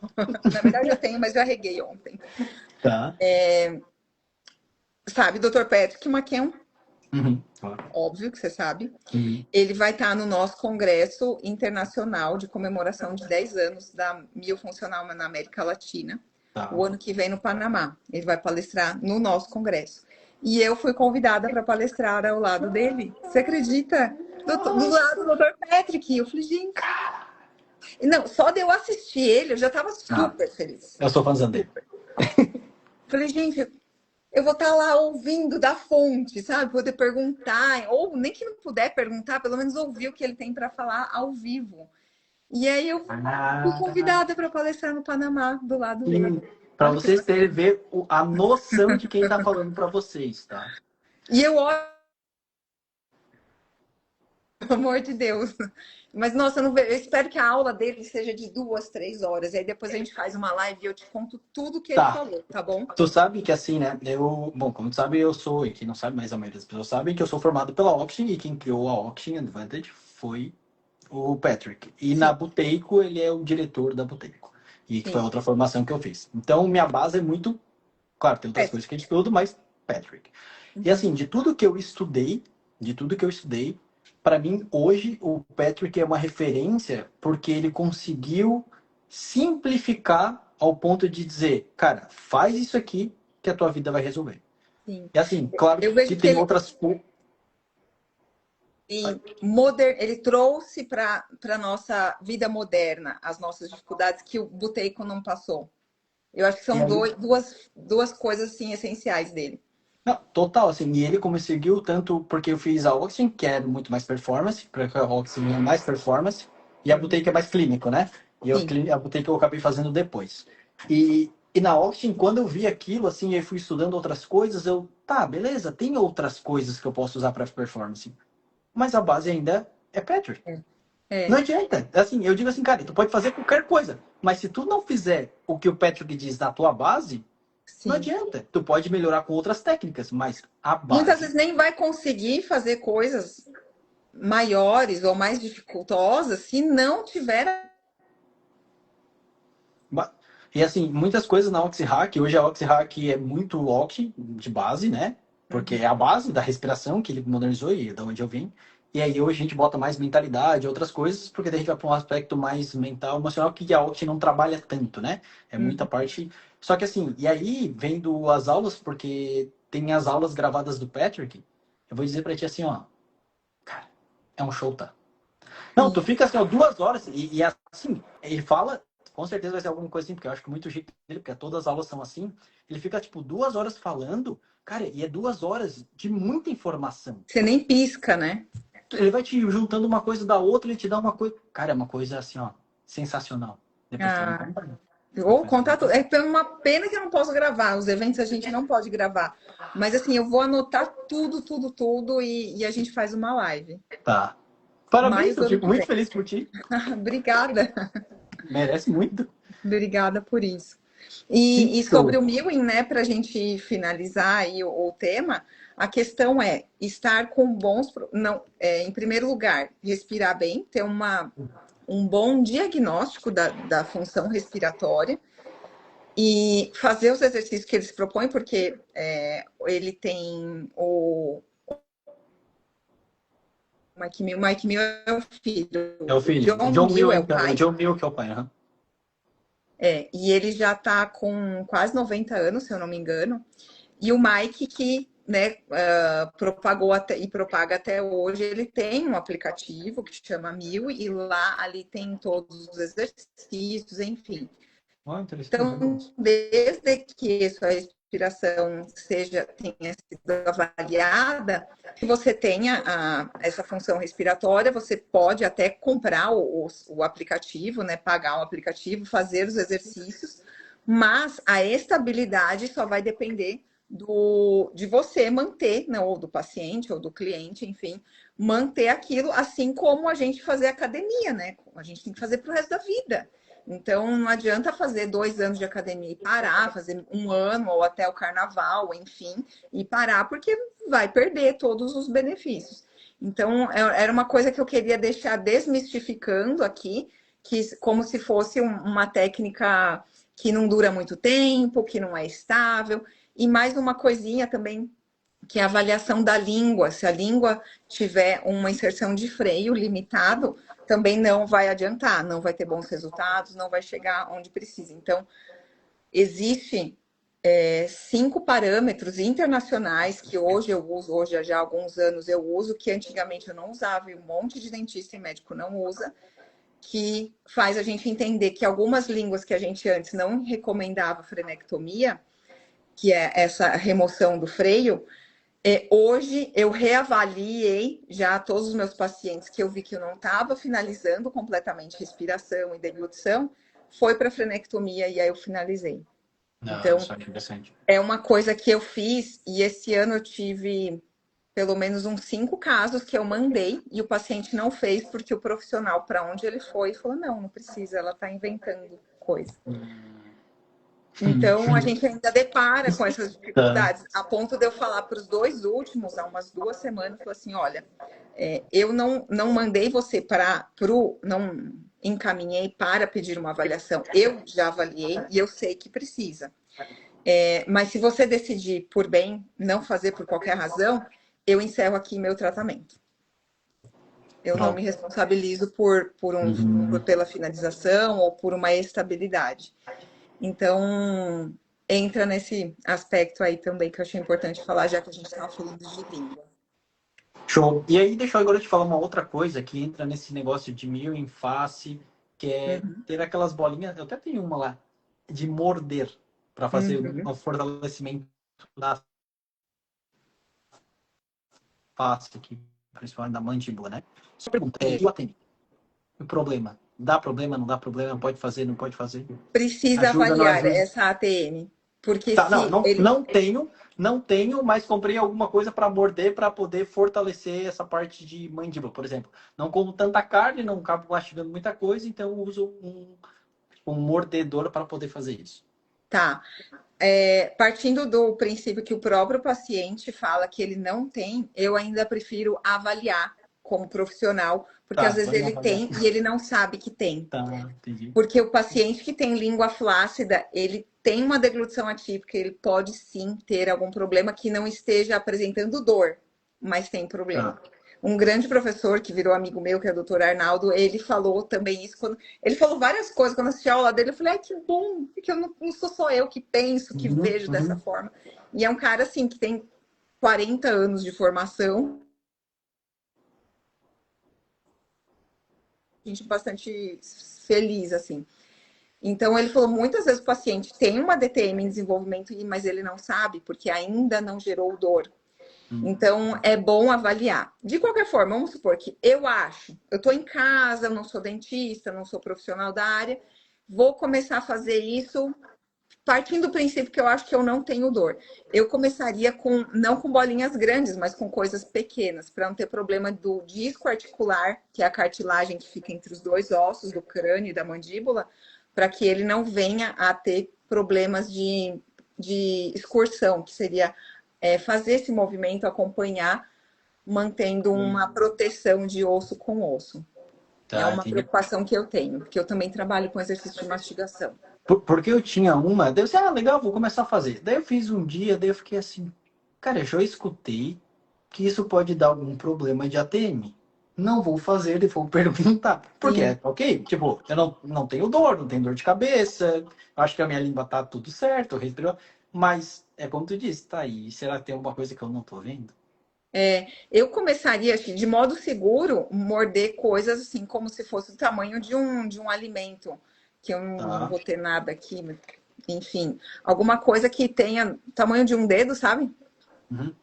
Na verdade, eu tenho, mas já reguei ontem. Tá. Sabe, Dr. Patrick McKeown, Uhum. Claro. óbvio que você sabe. Uhum. Ele vai estar no nosso Congresso Internacional de comemoração de 10 anos da Miofuncional na América Latina, Tá. o ano que vem no Panamá. Ele vai palestrar no nosso Congresso. E eu fui convidada para palestrar ao lado dele. Você acredita? Do lado do Dr. Patrick. Eu falei, gente. Não, só de eu assistir ele, eu já estava Ah, super feliz. eu sou fãzão dele. Falei, gente, eu vou estar lá ouvindo da fonte, sabe? Poder perguntar, ou nem que não puder perguntar, pelo menos ouvir o que ele tem para falar ao vivo. E aí eu fui Ah, convidada para palestrar no Panamá, do lado dele. sim. Para Olha que vocês terem ver a noção de quem tá falando para vocês, tá? E eu olho, pelo amor de Deus. Mas, nossa, eu espero que a aula dele seja de 2, 3 horas. E aí depois a gente faz uma live e eu te conto tudo que ele Tá. falou, tá bom? Tu sabe que assim, né? Bom, como tu sabe, eu sou, e quem não sabe, mas a maioria das pessoas sabem que eu sou formado pela Oxygen e quem criou a Oxygen Advantage foi o Patrick. E na Sim, Buteyko, ele é o diretor da Buteyko. E que foi sim. outra formação que eu fiz. Então, minha base é muito. Claro, tem outras coisas que a gente estuda, mas Patrick. E assim, de tudo que eu estudei, para mim, hoje, o Patrick é uma referência porque ele conseguiu simplificar ao ponto de dizer, cara, faz isso aqui que a tua vida vai resolver. Sim. E assim, claro Eu que vejo que tem ele, outras. ele trouxe para a nossa vida moderna as nossas dificuldades que o Buteyko não passou. Eu acho que E são aí, duas coisas assim, essenciais dele. não, total, assim, e ele conseguiu tanto porque eu fiz a Oxygen, que é muito mais performance, porque a Oxygen é mais performance, e a Buteyko é mais clínico, né? E Sim, a Buteyko eu acabei fazendo depois. E na Oxygen, quando eu vi aquilo, assim, eu fui estudando outras coisas, tá, beleza, tem outras coisas que eu posso usar para performance, mas a base ainda é Patrick. Não é, adianta. Assim, eu digo assim, cara, tu pode fazer qualquer coisa, mas se tu não fizer o que o Patrick diz na tua base, não sim. adianta. Tu pode melhorar com outras técnicas, mas a Muitas base. vezes nem vai conseguir fazer coisas maiores ou mais dificultosas se não tiver. E assim, muitas coisas na OxyHack, hoje a OxyHack é muito Oxy de base, né? Porque Uhum. é a base da respiração que ele modernizou e é da onde eu vim. E aí hoje a gente bota mais mentalidade, outras coisas, porque daí a gente vai para um aspecto mais mental, emocional, que a OT não trabalha tanto, né? É muita Uhum. parte. Só que assim, e aí, vendo as aulas, porque tem as aulas gravadas do Patrick, eu vou dizer para ti assim, ó, cara, é um show, tá? Não, tu E fica assim, ó, 2 horas, e assim, ele fala, com certeza vai ser alguma coisa assim, porque eu acho que muito jeito dele, porque todas as aulas são assim, ele fica, tipo, 2 horas falando, cara, e é 2 horas de muita informação. você nem pisca, né? Ele vai te juntando uma coisa da outra, ele te dá uma coisa. Cara, é uma coisa assim, ó, sensacional. Depois tu me Ah, conta. ou Depois tu me contato. conta. É uma pena que eu não posso gravar. Os eventos a gente não pode gravar. Mas assim, eu vou anotar tudo, tudo, tudo e a gente faz uma live. Tá. Parabéns, Maio do eu ano fico que muito vem. feliz por ti. Obrigada. Merece muito. Obrigada por isso. Que E sobre o show. Mewing, né, para a gente finalizar aí o tema, a questão é estar com bons, não, em primeiro lugar, respirar bem, ter um bom diagnóstico da função respiratória e fazer os exercícios que eles propõem, porque ele tem o Mike Mill é o É filho, o o filho. John John Mill Mill, é o o pai. John Mill que é o pai. Aham. E ele já está com quase 90 anos, se eu não me engano. E o Mike, que né, propagou até, e propaga até hoje, ele tem um aplicativo que chama Mil, e lá ali tem todos os exercícios, enfim. Ó, interessante. Então, desde que sua respiração tenha sido avaliada, que você tenha essa função respiratória, você pode até comprar o aplicativo, né, pagar um aplicativo, fazer os exercícios, mas a estabilidade só vai depender de você manter, né, ou do paciente, ou do cliente, enfim, manter aquilo, assim como a gente fazer academia, né? A gente tem que fazer para o resto da vida. Então, não adianta fazer 2 anos de academia e parar, fazer um ano ou até o carnaval, enfim, e parar, porque vai perder todos os benefícios. Então, era uma coisa que eu queria deixar desmistificando aqui, que como se fosse uma técnica que não dura muito tempo, que não é estável. E mais uma coisinha também, que é a avaliação da língua. Se a língua tiver uma inserção de freio limitado, também não vai adiantar, não vai ter bons resultados, não vai chegar onde precisa. Então, existe 5 parâmetros internacionais que hoje eu uso, hoje já há alguns anos eu uso, que antigamente eu não usava e um monte de dentista e médico não usa, que faz a gente entender que algumas línguas que a gente antes não recomendava frenectomia, que é essa remoção do freio, hoje eu reavaliei já todos os meus pacientes que eu vi que eu não estava finalizando completamente respiração e deglutição, foi para frenectomia e aí eu finalizei. Não, Então, isso é interessante. é uma coisa que eu fiz e esse ano eu tive pelo menos uns 5 casos que eu mandei e o paciente não fez porque o profissional para onde ele foi falou: não, não precisa, ela está inventando coisa. Então, a gente ainda depara com essas Tá. dificuldades, a ponto de eu falar para os 2 últimos, há umas 2 semanas, falou assim: olha, eu não mandei você não encaminhei para pedir uma avaliação, eu já avaliei e eu sei que precisa. Mas se você decidir por bem não fazer por qualquer razão, eu encerro aqui meu tratamento. Eu não me Pronto. responsabilizo Uhum. pela finalização ou por uma estabilidade. Então, entra nesse aspecto aí também que eu achei importante falar, já que a gente estava falando de língua. Show. E aí, deixa eu agora te falar uma outra coisa que entra nesse negócio de mil em face, que é Uhum, ter aquelas bolinhas. Eu até tenho uma lá, de morder, para fazer uhum. o fortalecimento da face aqui, principalmente da mandíbula, né? Só pergunta, e o ATM? O problema? Dá problema, não dá problema? Pode fazer, não pode fazer? Precisa Ajuda, não avaliar ajuda? essa ATM, porque Tá, não, se não, ele. não tenho, mas comprei alguma coisa para morder para poder fortalecer essa parte de mandíbula, por exemplo. Não como tanta carne, não acabo mastigando muita coisa, então uso um mordedor para poder fazer isso. Tá. Partindo do princípio que o próprio paciente fala que ele não tem, eu ainda prefiro avaliar como profissional, porque às Tá, vezes vamos ele avaliar. tem e ele não sabe que tem. Tá, entendi. Porque o paciente que tem língua flácida, ele tem uma deglutição atípica, ele pode sim ter algum problema que não esteja apresentando dor, mas tem problema. Tá. Um grande professor que virou amigo meu, que é o doutor Arnaldo, ele falou também isso. Ele falou várias coisas. Quando eu assisti a aula dele, eu falei, ai, que bom, porque eu não sou só eu que penso, que Uhum, vejo dessa uhum. forma. E é um cara, assim, que tem 40 anos de formação, gente bastante feliz, assim. Então, ele falou, muitas vezes o paciente tem uma DTM em desenvolvimento, mas ele não sabe, porque ainda não gerou dor. Então, é bom avaliar. De qualquer forma, vamos supor que eu estou em casa, eu não sou dentista, não sou profissional da área, vou começar a fazer isso partindo do princípio que eu acho que eu não tenho dor. Eu começaria com, não com bolinhas grandes, mas com coisas pequenas, para não ter problema do disco articular, que é a cartilagem que fica entre os dois ossos do crânio e da mandíbula, para que ele não venha a ter problemas de excursão, que seria fazer esse movimento, acompanhar, mantendo uma proteção de osso com osso. É Tá, uma entendi. preocupação que eu tenho, porque eu também trabalho com exercício de mastigação. Porque eu tinha uma, daí eu disse, legal, vou começar a fazer. Daí eu fiz um dia, daí eu fiquei assim, cara, eu já escutei que isso pode dar algum problema de ATM. Não vou fazer e vou perguntar. Porque Sim. é ok, tipo, eu não tenho dor, não tenho dor de cabeça, acho que a minha língua tá tudo certo, eu respiro, mas é como tu disse, tá aí, será que tem alguma coisa que eu não tô vendo? Eu começaria, acho que de modo seguro, morder coisas assim, como se fosse o tamanho de um alimento, que eu não Tá. vou ter nada aqui, mas, enfim, alguma coisa que tenha tamanho de um dedo, sabe? Uhum.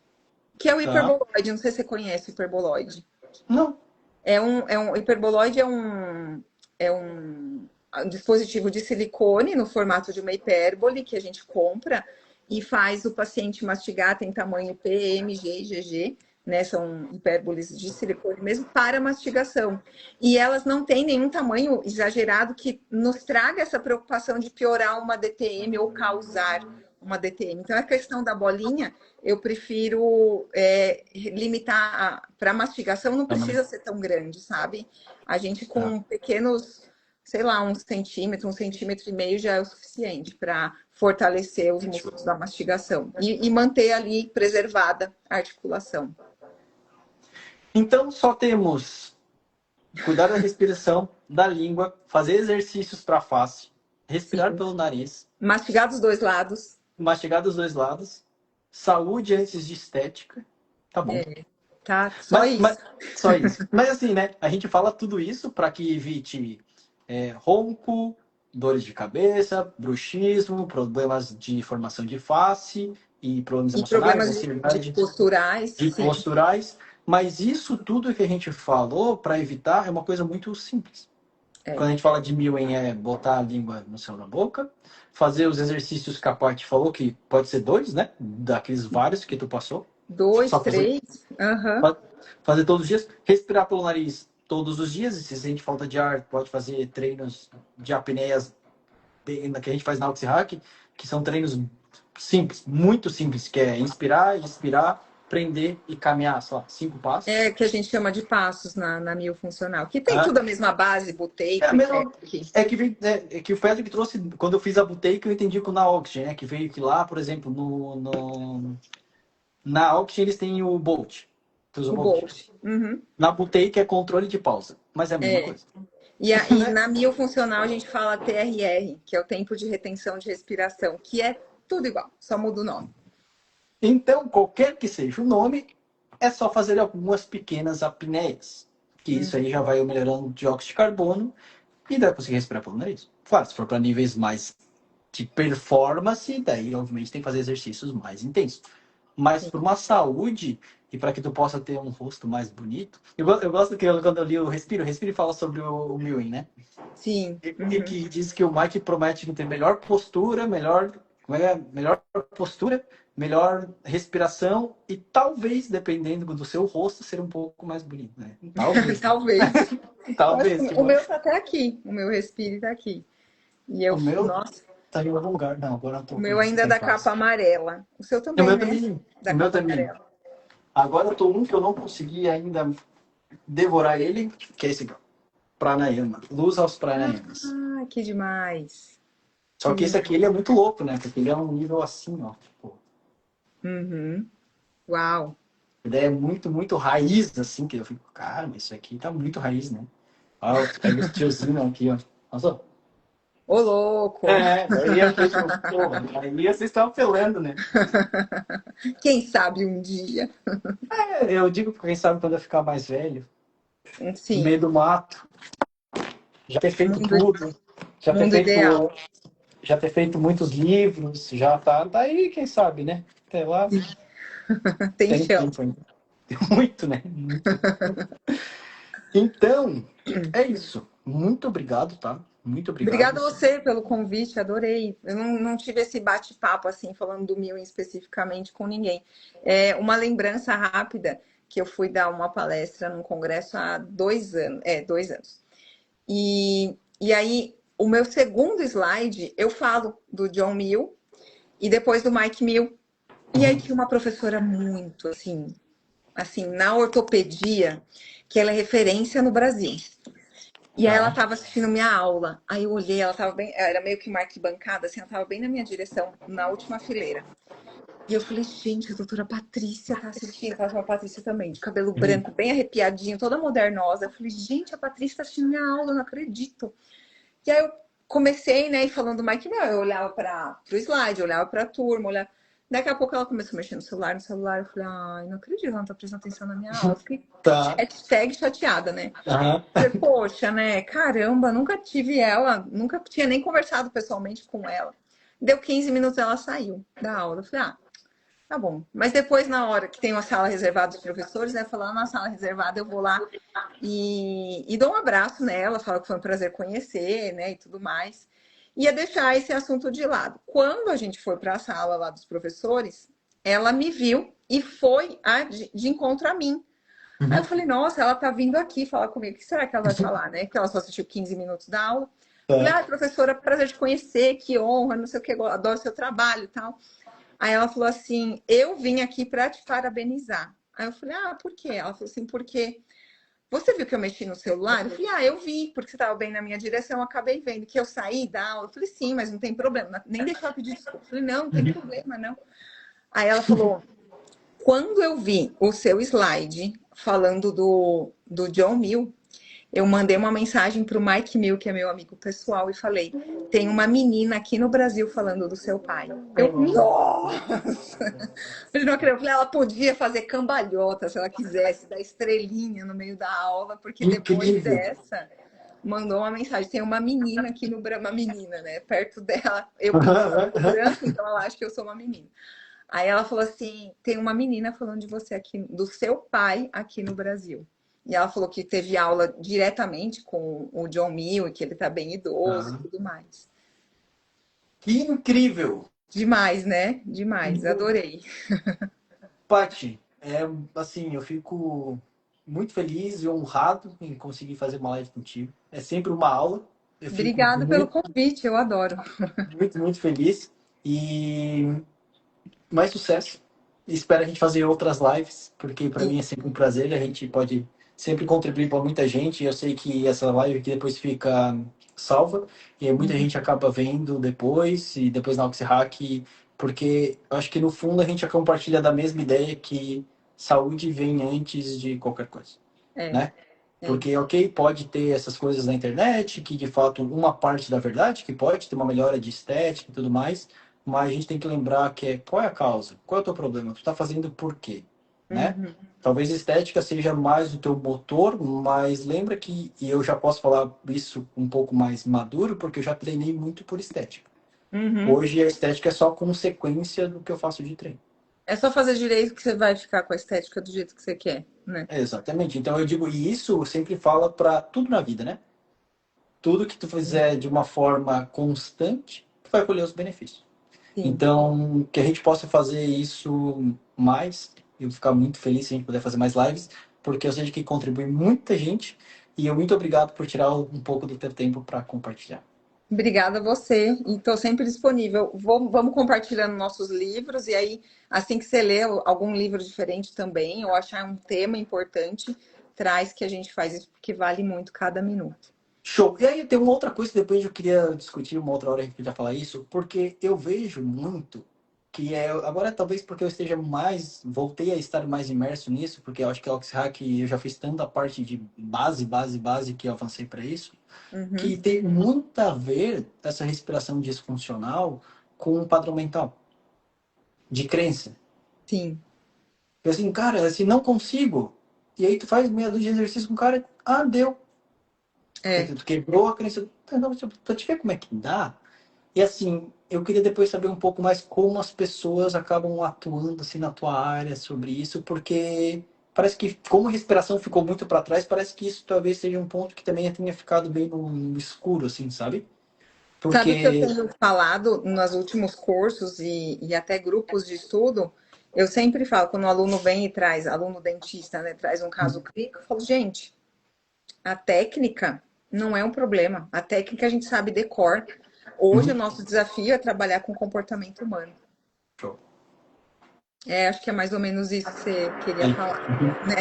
Que é o Tá. hiperboloide, não sei se você conhece o hiperboloide. Não. O hiperboloide é um dispositivo de silicone no formato de uma hipérbole que a gente compra e faz o paciente mastigar, tem tamanho P, M, G e GG, né? São hipérboles de silicone mesmo para mastigação. E elas não têm nenhum tamanho exagerado que nos traga essa preocupação de piorar uma DTM ou causar uma DTM. Então, a questão da bolinha, eu prefiro limitar para mastigação, não precisa ser tão grande, sabe? A gente Tá. com pequenos, sei lá, um centímetro e meio já é o suficiente para fortalecer os músculos da mastigação e manter ali preservada a articulação. Então só temos cuidar da respiração, da língua, fazer exercícios para a face, respirar Sim. pelo nariz, Mastigar dos dois lados. mastigar dos dois lados, saúde antes de estética, tá bom. Tá? Só Mas isso. só isso. Mas assim, né? A gente fala tudo isso para que evite ronco, dores de cabeça, bruxismo, problemas de formação de face e problemas E emocionais, problemas de ansiedade, posturais, de sim. posturais. Mas isso tudo que a gente falou para evitar é uma coisa muito simples. Quando É. a gente fala de Mewing, é botar a língua no céu da boca, fazer os exercícios que a Paty falou, que pode ser dois, né? Daqueles vários que tu passou. Dois, Só fazer, três. Aham. fazer todos os dias. Respirar pelo nariz todos os dias. E se sente falta de ar, pode fazer treinos de apneias que a gente faz na Oxyhack, que são treinos simples, muito simples, que é inspirar, expirar, prender e caminhar, só 5 passos. É que a gente chama de passos na miofuncional, que tem Tá? tudo a mesma base, É a buteico e mesma. PEC. É que o Pedro que trouxe, quando eu fiz a Buteyko, eu entendi com na Oxygen, né? Que veio que lá, por exemplo, na Oxygen eles têm o Bolt. Tu usa o O Bolt. Bolt. Uhum. Na Buteyko é controle de pausa, mas é a mesma coisa. E Né? na miofuncional a gente fala TRR, que é o tempo de retenção de respiração, que é tudo igual, só muda o nome. Então, qualquer que seja o nome, é só fazer algumas pequenas apneias. Que isso aí já vai melhorando o dióxido de carbono e daí conseguir respirar pelo nariz. Claro, se for para níveis mais de performance, daí obviamente tem que fazer exercícios mais intensos. Mas Sim. para uma saúde e para que tu possa ter um rosto mais bonito. Eu gosto que quando eu li o Respiro fala sobre o Mewing, né? Sim. E Uhum. que diz que o Mike promete ter melhor postura, melhor postura, melhor respiração e talvez, dependendo do seu rosto, ser um pouco mais bonito, né? Talvez, né? Talvez. Eu acho que Talvez, o tipo, meu tá até aqui, o meu respire tá aqui. E eu, o meu nossa, tá em algum lugar. Não, agora eu o tô com meu esse ainda é da tempo. capa amarela. O seu O também, meu né? também. Da O meu capa também. amarela. Agora eu tô um que eu não consegui ainda devorar ele, que é esse aqui, ó. Pranayama. Luz aos pranayamas. Ah, que demais. Só Que que esse demais. aqui ele é muito louco, né? Porque ele é um nível assim, ó. Tipo, Uhum. Uau. ideia é muito, muito raiz, assim, que eu fico, cara, mas isso aqui tá muito raiz, né? Ah, pega esse tiozinho aqui, ó. Nossa. Ô, louco! Daí eu fiquei tipo, pô, aí vocês estão apelando, né? Quem sabe um dia? Eu digo, quem sabe quando eu ficar mais velho, no Sim, meio do mato, já ter feito mundo, tudo, já ter mundo ideal. feito, já ter feito muitos livros, já tá aí, quem sabe, né? Até lá Tem tem chão. tempo ainda. Muito, né? Muito. Então, é isso. Muito obrigado, tá? Muito obrigado. Obrigada a você pelo convite, adorei. Eu não tive esse bate-papo assim, falando do Mil especificamente com ninguém. É uma lembrança rápida que eu fui dar uma palestra num congresso há 2 anos, 2 anos. E aí, o meu segundo slide, eu falo do John Mill e depois do Mike Mill. E aí tinha uma professora muito assim, na ortopedia, que ela é referência no Brasil. E aí ela Tá. estava assistindo minha aula. Aí eu olhei, ela estava bem, era meio que uma arquibancada, assim, ela estava bem na minha direção, na última fileira. E eu falei, gente, a doutora Patrícia tá assistindo, ela chama Patrícia também, de cabelo branco, bem arrepiadinho, toda modernosa. Eu falei, gente, a Patrícia tá assistindo minha aula, eu não acredito. E aí eu comecei, né, e falando do Mike Mel, eu olhava para o slide, eu olhava para a turma, olhava. Daqui a pouco ela começou a mexer no celular, eu falei, ai, não acredito, ela não tá prestando atenção na minha aula. Eu fiquei Tá. hashtag chateada, né? Aham. Falei, poxa, né? Caramba, nunca tive ela, nunca tinha nem conversado pessoalmente com ela. Deu 15 minutos, ela saiu da aula. Eu falei, ah, tá bom. Mas depois, na hora que tem uma sala reservada dos professores, né? Falando na sala reservada, eu vou lá e dou um abraço nela, falo que foi um prazer conhecer, né? E tudo mais. Ia deixar esse assunto de lado. Quando a gente foi para a sala lá dos professores, ela me viu e foi de encontro a mim. Aí eu Uhum. falei, nossa, ela tá vindo aqui falar comigo. O que será que ela vai falar, né? Porque ela só assistiu 15 minutos da aula. Falei, Tá. ah, professora, prazer te conhecer, que honra, não sei o que, adoro seu trabalho e tal. Aí ela falou assim, eu vim aqui para te parabenizar. Aí eu falei, ah, por quê? Ela falou assim, porque você viu que eu mexi no celular? Eu falei, ah, eu vi, porque você estava bem na minha direção, eu acabei vendo que eu saí da aula. Eu falei, sim, mas não tem problema. Nem deixar eu pedir desculpa. Eu falei, não, não tem problema, não. Aí ela falou, quando eu vi o seu slide falando do John Mill, eu mandei uma mensagem para o Mike Mill, que é meu amigo pessoal, e falei: tem uma menina aqui no Brasil falando do seu pai. Eu, nossa! Eu não acredito. Eu falei, ela podia fazer cambalhota se ela quisesse, dar estrelinha no meio da aula, porque depois Incrível. dessa mandou uma mensagem. Tem uma menina aqui no Brasil, uma menina, né? Perto dela, eu pinto cabelo branco, então ela acha que eu sou uma menina. Aí ela falou assim: tem uma menina falando de você aqui, do seu pai aqui no Brasil. E ela falou que teve aula diretamente com o John Mill, e que ele tá bem idoso e Tá. tudo mais. Que incrível! Demais, né? Demais, adorei. Paty, assim, eu fico muito feliz e honrado em conseguir fazer uma live contigo. É sempre uma aula. Eu fico Obrigada pelo convite, eu adoro. muito feliz. E mais sucesso. Espero a gente fazer outras lives, porque para E, mim é sempre um prazer. A gente pode sempre contribuir para muita gente. Eu sei que essa live aqui depois fica salva e aí muita gente acaba vendo depois e depois na Oxy Hack, porque eu acho que no fundo a gente compartilha da mesma ideia que saúde vem antes de qualquer coisa, é, né? é. Porque, ok, pode ter essas coisas na internet, que de fato uma parte da verdade, que pode ter uma melhora de estética e tudo mais, mas a gente tem que lembrar que qual é a causa? Qual é o teu problema? Tu está fazendo por quê? Né? Uhum, Talvez a estética seja mais o teu motor, mas lembra que, e eu já posso falar isso um pouco mais maduro, porque eu já treinei muito por estética. uhum. Hoje a estética é só consequência do que eu faço de treino. É só fazer direito que você vai ficar com a estética do jeito que você quer, né? Exatamente. Então eu digo, e isso sempre fala para tudo na vida, né? Tudo que tu fizer de uma forma constante, tu vai colher os benefícios. Sim. Então, que a gente possa fazer isso mais, eu ficar muito feliz se a gente puder fazer mais lives, porque eu sei que contribui muita gente e eu muito obrigado por tirar um pouco do teu tempo para compartilhar. Obrigada a você e estou sempre disponível. Vamos compartilhando nossos livros e aí, assim que você lê algum livro diferente também, ou achar um tema importante, traz que a gente faz isso porque vale muito cada minuto. Show! E aí tem uma outra coisa que depois eu queria discutir, uma outra hora a gente podia falar isso, porque eu vejo muito que é agora talvez porque eu esteja mais, voltei a estar mais imerso nisso, porque eu acho que a Oxhack eu já fiz tanta parte de base que eu avancei para isso, que Uhum. tem muito a ver essa respiração disfuncional com o padrão mental de crença. Sim. Porque assim, cara, assim, não consigo. E aí tu faz meia dúzia de exercício com o cara, deu. É. Tu quebrou a crença. Não, pra te ver como é que dá. E assim, eu queria depois saber um pouco mais como as pessoas acabam atuando assim na tua área sobre isso, porque parece que como a respiração ficou muito para trás, parece que isso talvez seja um ponto que também tenha ficado bem no escuro, assim, sabe? Sabe o que eu Porque tenho falado nos últimos cursos e até grupos de estudo? Eu sempre falo, quando o aluno vem e traz, aluno dentista, né, traz um caso clínico, eu falo, gente, a técnica não é um problema. A técnica a gente sabe decor. Hoje o Uhum. nosso desafio é trabalhar com comportamento humano. Show. É, acho que é mais ou menos isso que você queria Aí. falar, Uhum. né?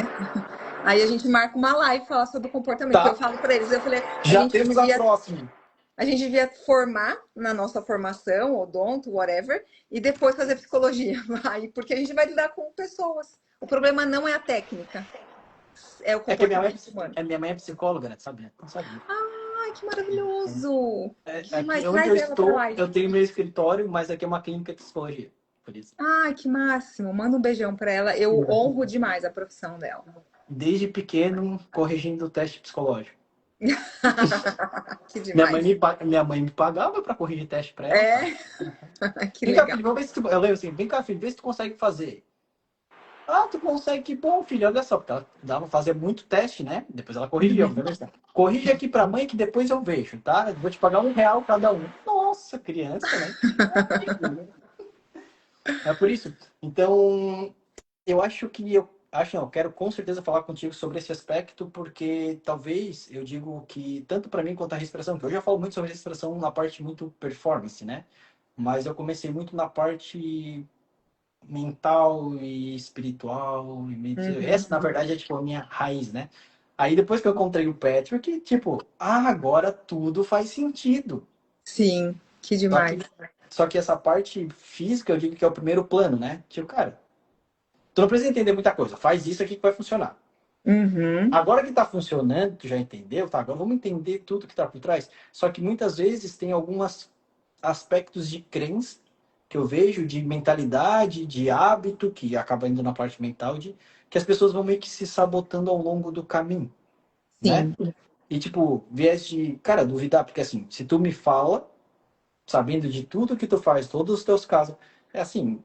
Aí a gente marca uma live e fala sobre o comportamento, que eu Tá, falo para eles, eu falei, já temos a próxima. a gente devia formar na nossa formação, odonto, whatever, e depois fazer psicologia. Aí, porque a gente vai lidar com pessoas. O problema não é a técnica, é o É que comportamento humano. a minha mãe é psicóloga, né? Sabe? Não sabia. Ai, que maravilhoso! Que Aqui demais, onde eu traz ela pra estou, live. eu tenho meu escritório, mas aqui é uma clínica de psicologia. Por isso. Ai, que máximo. Manda um beijão pra ela. Eu honro demais a profissão dela. Desde pequeno, corrigindo o teste psicológico. Que demais. Minha mãe me pagava para corrigir teste para ela, cara. É, que Vem cá, legal. filho, vamos ver se tu... Eu leio assim, vem cá, filho, vê se tu consegue fazer. Ah, tu consegue, que bom, filho, olha só, porque ela dava fazer muito teste, né? Depois ela corrigia, Uhum. beleza? Corrige aqui pra mãe que depois eu vejo, tá? Eu vou te pagar R$ 1 cada um. Nossa, criança, né? É por isso. Então, eu acho que não, eu quero com certeza falar contigo sobre esse aspecto, porque talvez eu digo que tanto para mim quanto a respiração, que eu já falo muito sobre respiração na parte muito performance, né? Mas eu comecei muito na parte mental e espiritual. Essa, Uhum. na verdade, é tipo a minha raiz, né? Aí depois que eu encontrei o Patrick, tipo, agora tudo faz sentido. Sim, que Só que, demais. só que essa parte física, eu digo que é o primeiro plano, né? Tipo, cara, tu não precisa entender muita coisa, faz isso aqui que vai funcionar. Uhum. Agora que tá funcionando, tu já entendeu, tá? Agora vamos entender tudo que tá por trás. Só que muitas vezes tem alguns aspectos de crença que eu vejo, de mentalidade, de hábito, que acaba indo na parte mental, que as pessoas vão meio que se sabotando ao longo do caminho, né? Sim, E tipo, viés de, cara, duvidar, porque assim, se tu me fala, sabendo de tudo que tu faz, todos os teus casos, é assim,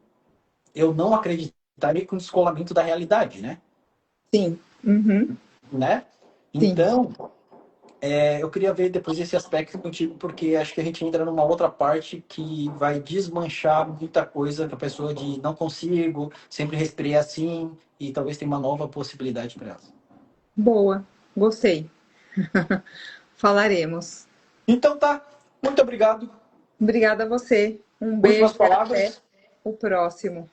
eu não acreditaria com o descolamento da realidade, sim. Uhum. né? Sim. Então, eu queria ver depois esse aspecto contigo, porque acho que a gente entra numa outra parte que vai desmanchar muita coisa da pessoa de não consigo, sempre respirei assim, e talvez tenha uma nova possibilidade para ela. Boa. Gostei. Falaremos. Então tá, muito obrigado. Obrigada a você. Um Últimas beijo e até palavras? o próximo.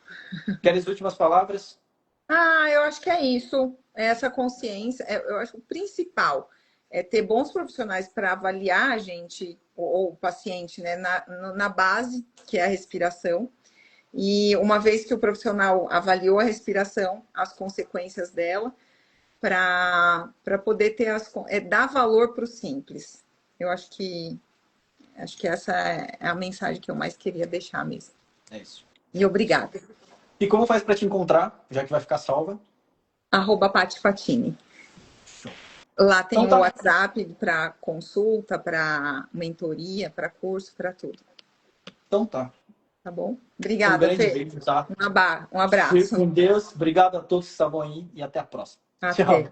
Queres últimas palavras? Ah, eu acho que é isso. É essa consciência. Eu acho que o principal é ter bons profissionais para avaliar a gente, ou o paciente, né, na base, que é a respiração. E uma vez que o profissional avaliou a respiração, as consequências dela, para poder ter dar valor para o simples. Eu acho que essa é a mensagem que eu mais queria deixar mesmo. É isso. E obrigada. E como faz para te encontrar, já que vai ficar salva? Pati Fatini. Show. Lá tem Então o tá. WhatsApp para consulta, para mentoria, para curso, para tudo. Então tá. Tá bom? Um Obrigada, grande Fê. beijo, tá? Um Fique abraço. com Deus. Obrigado a todos que estavam aí e até a próxima. Até. Tchau.